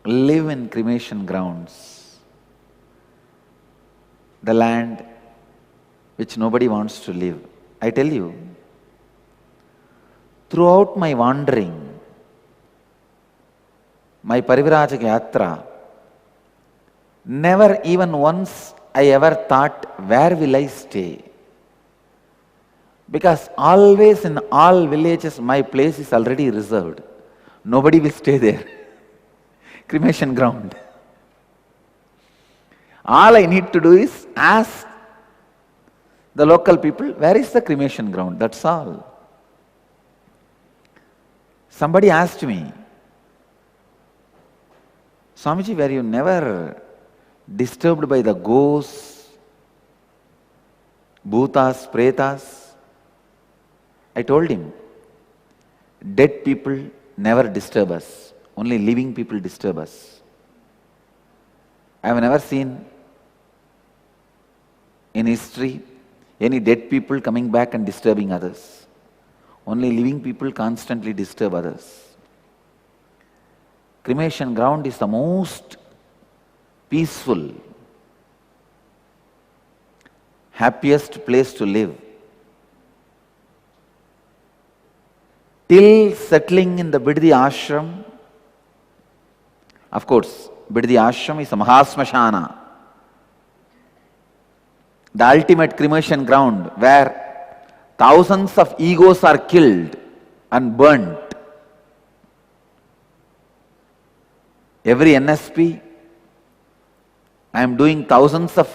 live in cremation grounds, the land which nobody wants to live. I tell you, throughout my wandering, my Parivrajaka Yatra, never even once I ever thought, where will I stay? Because always in all villages, my place is already reserved. Nobody will stay there. Cremation ground. All I need to do is ask the local people, where is the cremation ground? That's all. Somebody asked me, Swamiji, were you never disturbed by the ghosts, bhutas, pretas? I told him, dead people never disturb us. Only living people disturb us. I have never seen in history any dead people coming back and disturbing others. Only living people constantly disturb others. Cremation ground is the most peaceful, happiest place to live. Till settling in the Biddi ashram, of course, Biddi ashram is a Mahasmashana, the ultimate cremation ground where thousands of egos are killed and burnt. Every NSP, I am doing thousands of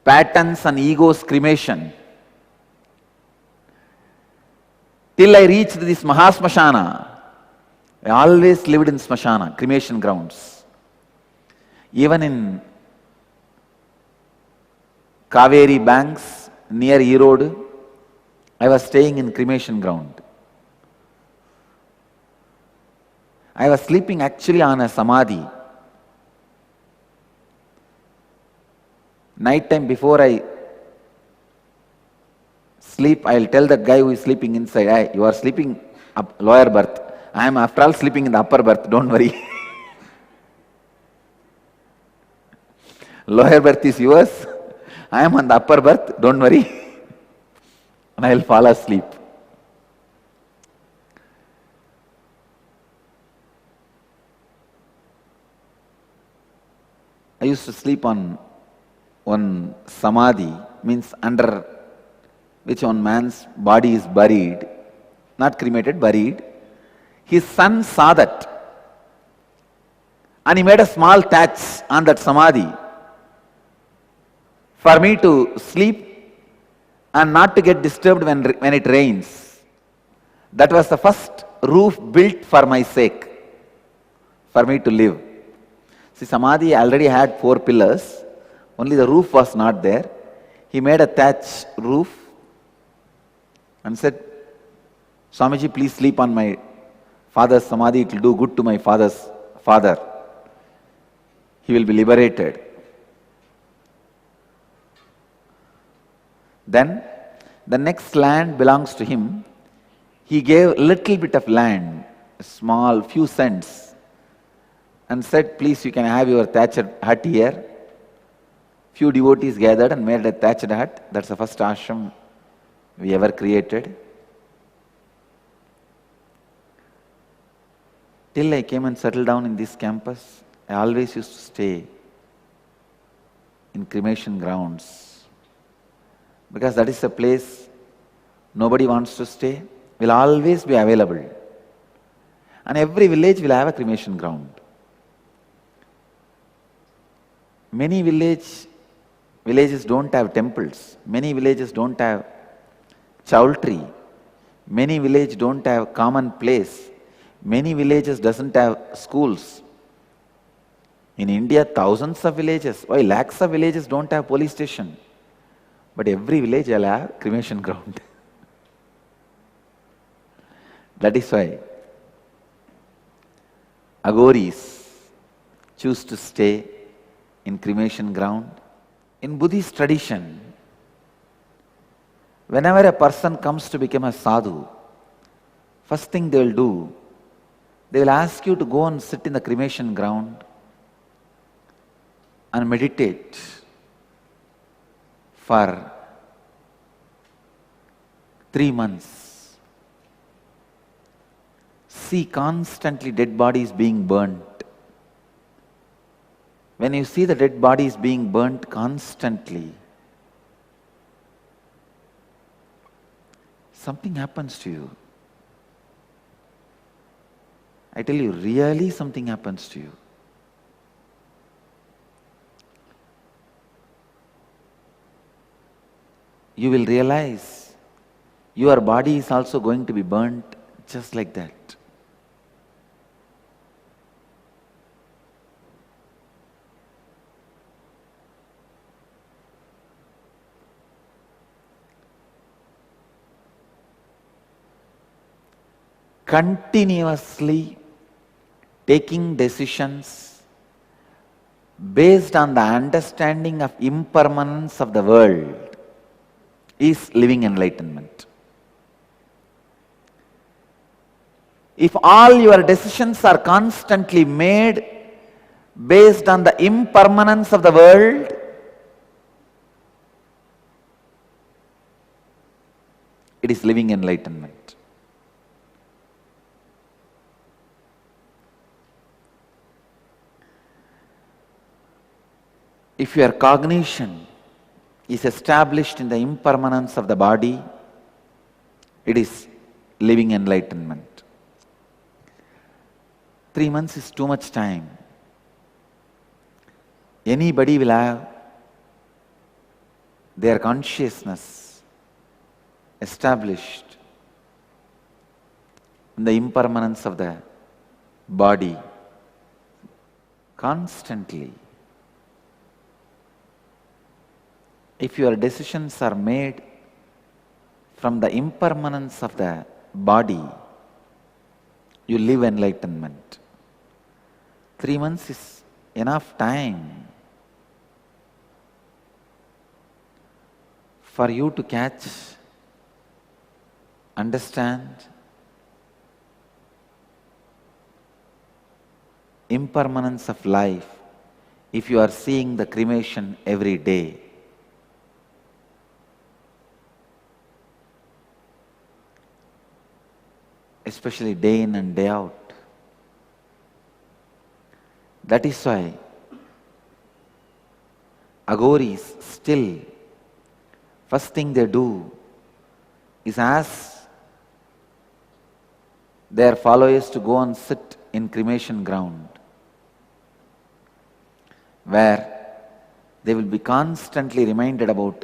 patterns and egos cremation. Till I reached this Mahasmashana, I always lived in Smashana, cremation grounds. Even in Kaveri banks near Erode, I was staying in cremation ground. I was sleeping actually on a samadhi. Night time before I sleep, I will tell the guy who is sleeping inside, hey, you are sleeping up lower berth. I am after all sleeping in the upper berth, don't worry. Lower berth is yours. I am on the upper berth, don't worry. And I will fall asleep. I used to sleep on one samadhi, means under which one man's body is buried, not cremated, buried. His son saw that and he made a small thatch on that samadhi for me to sleep and not to get disturbed when it rains. That was the first roof built for my sake, for me to live. See, samadhi already had 4 pillars, only the roof was not there. He made a thatch roof and said, Swamiji, please sleep on my father's samadhi, it will do good to my father's father. He will be liberated. Then, the next land belongs to him. He gave little bit of land, a small, few cents, and said, please, you can have your thatched hut here. Few devotees gathered and made a thatched hut. That's the first ashram we ever created. Till I came and settled down in this campus, I always used to stay in cremation grounds, because that is a place nobody wants to stay, will always be available. And every village will have a cremation ground. Many villages don't have temples. Many villages don't have chowltry. Many villages don't have common place. Many villages doesn't have schools. In India, thousands of villages, why lakhs of villages don't have police station. But every village will have cremation ground. That is why Agoris choose to stay in cremation ground. In Buddhist tradition, whenever a person comes to become a sadhu, first thing they will do, They will ask you to go and sit in the cremation ground and meditate for 3 months. See constantly dead bodies being burnt. When you see the dead bodies being burnt constantly, something happens to you. I tell you, really something happens to you. You will realize your body is also going to be burnt just like that. Continuously taking decisions based on the understanding of impermanence of the world is living enlightenment. If all your decisions are constantly made based on the impermanence of the world, it is living enlightenment. If your cognition is established in the impermanence of the body, it is living enlightenment. 3 months is too much time. Anybody will have their consciousness established in the impermanence of the body constantly. If your decisions are made from the impermanence of the body, you live enlightenment. 3 months is enough time for you to catch, understand impermanence of life if you are seeing the cremation every day. Especially day in and day out. That is why Agoris still, first thing they do is ask their followers to go and sit in cremation ground, where they will be constantly reminded about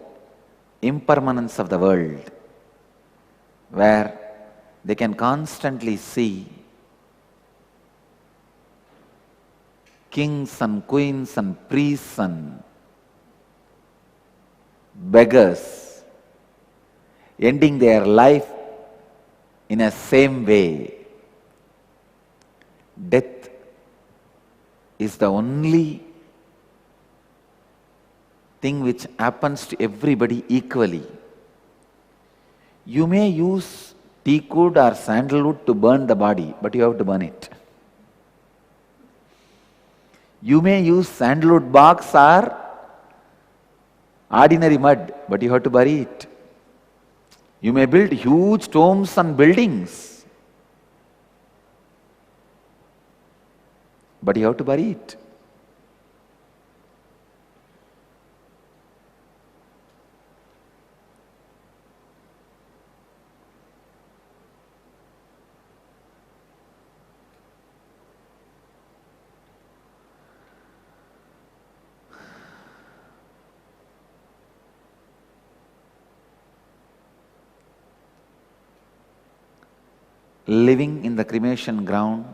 impermanence of the world, where they can constantly see kings and queens and priests and beggars ending their life in a same way. Death is the only thing which happens to everybody equally. You may use teakwood or sandalwood to burn the body, but you have to burn it. You may use sandalwood box or ordinary mud, but you have to bury it. You may build huge tombs and buildings, but you have to bury it. Living in the cremation ground,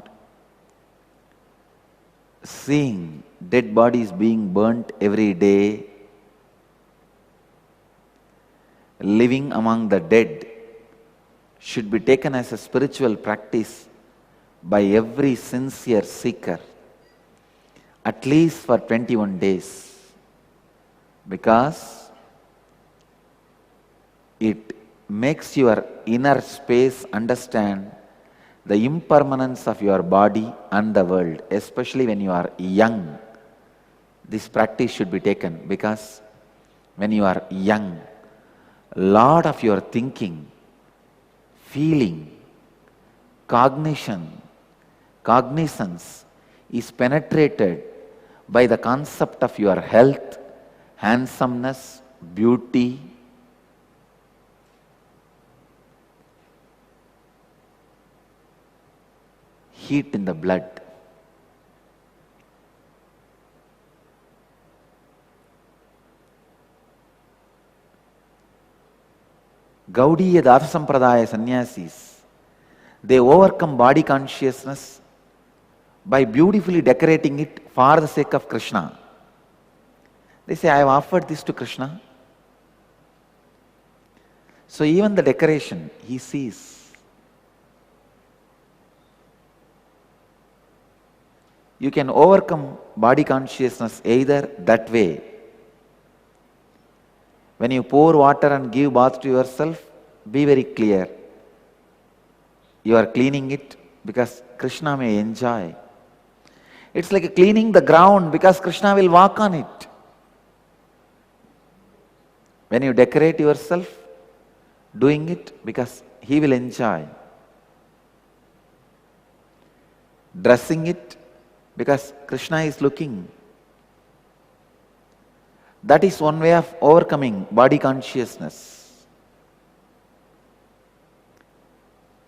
seeing dead bodies being burnt every day, living among the dead should be taken as a spiritual practice by every sincere seeker, at least for 21 days, because it makes your inner space understand the impermanence of your body and the world, especially when you are young. This practice should be taken because when you are young, lot of your thinking, feeling, cognizance is penetrated by the concept of your health, handsomeness, beauty, heat in the blood. Gaudiya Dasa Sampradaya sannyasis, they overcome body consciousness by beautifully decorating it for the sake of Krishna. They say, I have offered this to Krishna. So even the decoration, he sees. You can overcome body consciousness either that way. When you pour water and give bath to yourself, be very clear. You are cleaning it because Krishna may enjoy. It's like cleaning the ground because Krishna will walk on it. When you decorate yourself, doing it because he will enjoy. Dressing it because Krishna is looking. That is one way of overcoming body consciousness.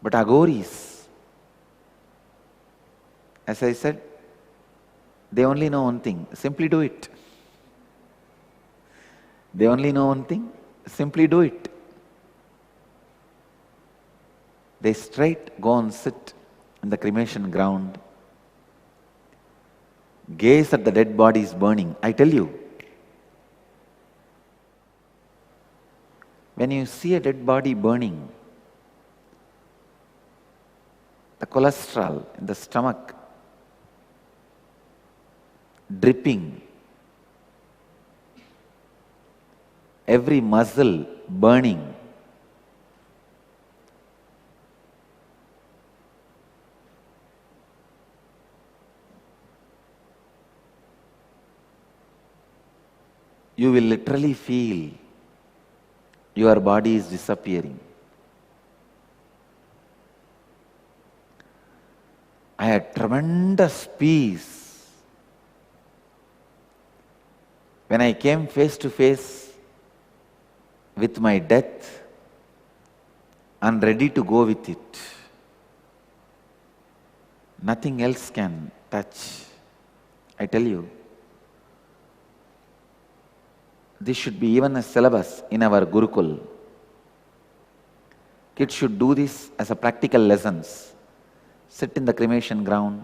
But Agoris, as I said, they only know one thing, simply do it. They only know one thing, simply do it. They straight go and sit in the cremation ground, gaze at the dead bodies burning. I tell you, when you see a dead body burning, the cholesterol in the stomach dripping, every muscle burning, you will literally feel your body is disappearing. I had tremendous peace when I came face to face with my death and ready to go with it. Nothing else can touch. I tell you, this should be even a syllabus in our Gurukul. Kids should do this as a practical lessons. Sit in the cremation ground,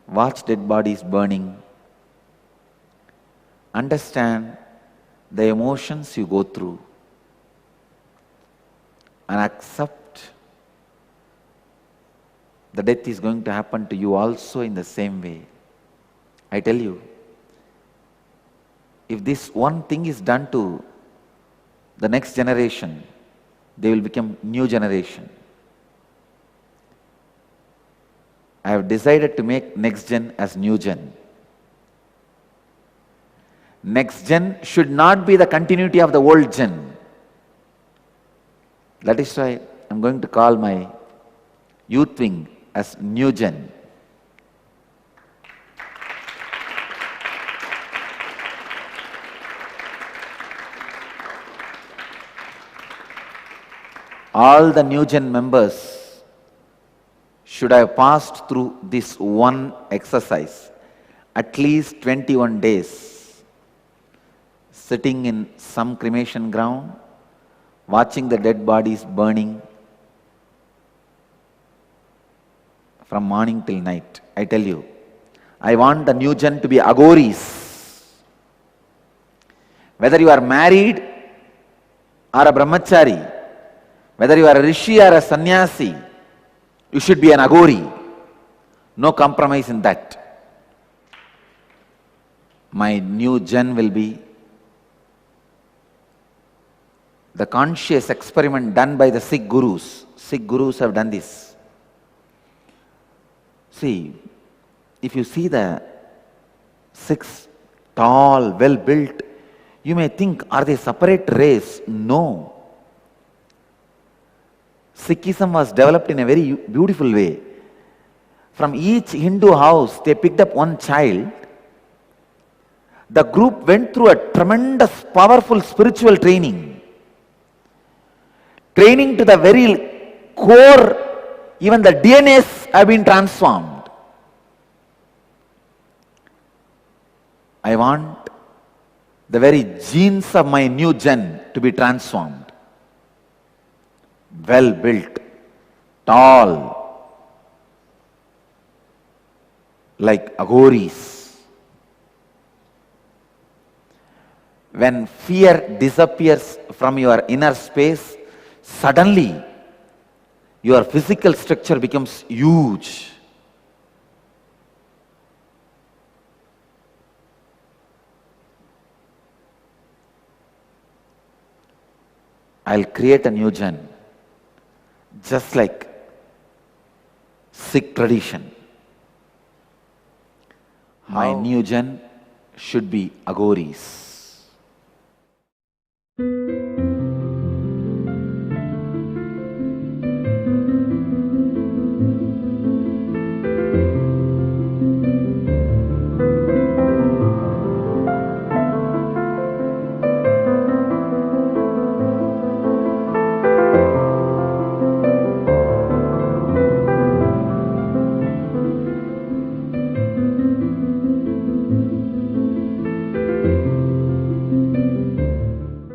watch dead bodies burning, understand the emotions you go through, and accept the death is going to happen to you also in the same way. I tell you, if this one thing is done to the next generation, they will become new generation. I have decided to make next gen as new gen. Next gen should not be the continuity of the old gen. That is why I am going to call my youth wing as new gen. All the new gen members should have passed through this one exercise, at least 21 days, sitting in some cremation ground, watching the dead bodies burning from morning till night. I tell you, I want the new gen to be Agoris. Whether you are married or a brahmachari, whether you are a rishi or a sannyasi, you should be an Agori. No compromise in that. My new gen will be the conscious experiment done by the Sikh Gurus. Sikh Gurus have done this. See, if you see the six tall, well built, you may think, are they separate race? No. Sikhism was developed in a very beautiful way. From each Hindu house, they picked up one child. The group went through a tremendous, powerful spiritual training. Training to the very core, even the DNAs have been transformed. I want the very genes of my new gen to be transformed. Well built, tall, like Agoris. When fear disappears from your inner space, suddenly your physical structure becomes huge. I'll create a new gen, just like Sikh tradition. My new gen should be Agoris.